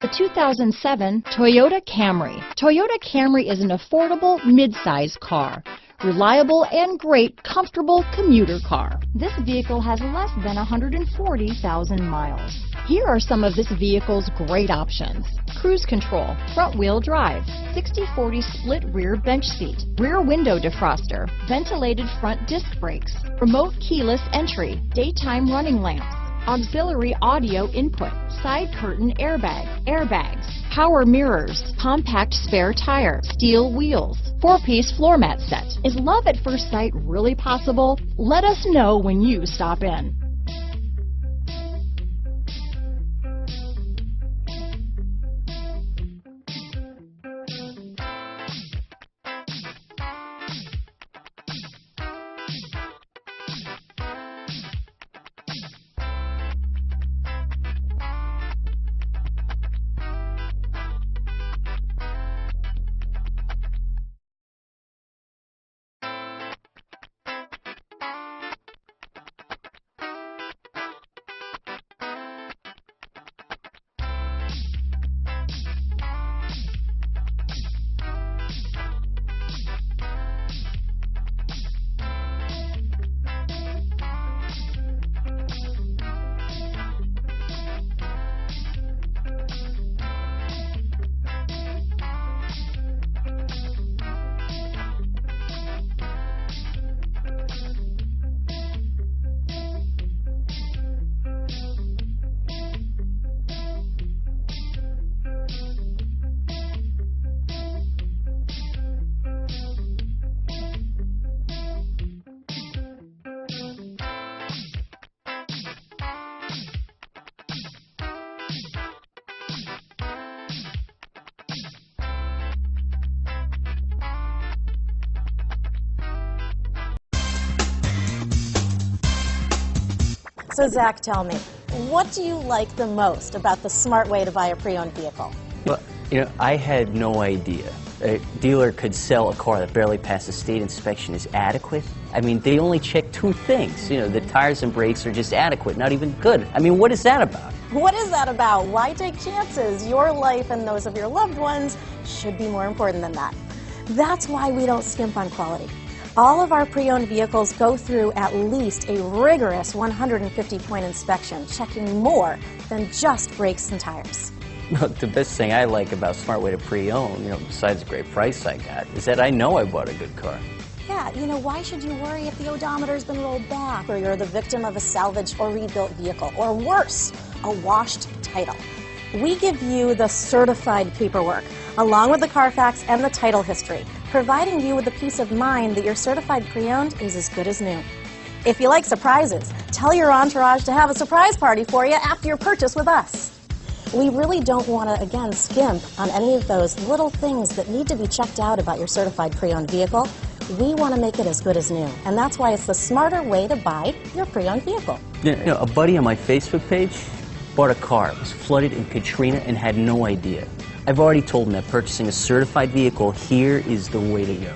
The 2007 Toyota Camry. Toyota Camry is an affordable mid-size car. Reliable and great, comfortable commuter car. This vehicle has less than 140,000 miles. Here are some of this vehicle's great options. Cruise control, front wheel drive, 60/40 split rear bench seat, rear window defroster, ventilated front disc brakes, remote keyless entry, daytime running lamps, auxiliary audio input, side curtain airbags, power mirrors, compact spare tire, steel wheels, 4-piece floor mat set. Is love at first sight really possible? Let us know when you stop in. So Zach, tell me, what do you like the most about the smart way to buy a pre-owned vehicle? Well, I had no idea a dealer could sell a car that barely passed the state inspection as adequate. I mean, they only check two things. The tires and brakes are just adequate, not even good. I mean, what is that about? What is that about? Why take chances? Your life and those of your loved ones should be more important than that. That's why we don't skimp on quality. All of our pre-owned vehicles go through at least a rigorous 150-point inspection, checking more than just brakes and tires. Well, the best thing I like about Smart Way to Pre-Own, besides the great price I got, is that I know I bought a good car. Yeah, why should you worry if the odometer's been rolled back, or you're the victim of a salvaged or rebuilt vehicle, or worse, a washed title? We give you the certified paperwork, along with the Carfax and the title history, providing you with the peace of mind that your certified pre-owned is as good as new. If you like surprises, tell your entourage to have a surprise party for you after your purchase with us. We really don't want to, again, skimp on any of those little things that need to be checked out about your certified pre-owned vehicle. We want to make it as good as new, and that's why it's the smarter way to buy your pre-owned vehicle. A buddy on my Facebook page bought a car. It was flooded in Katrina and had no idea. I've already told him that purchasing a certified vehicle here is the way to go.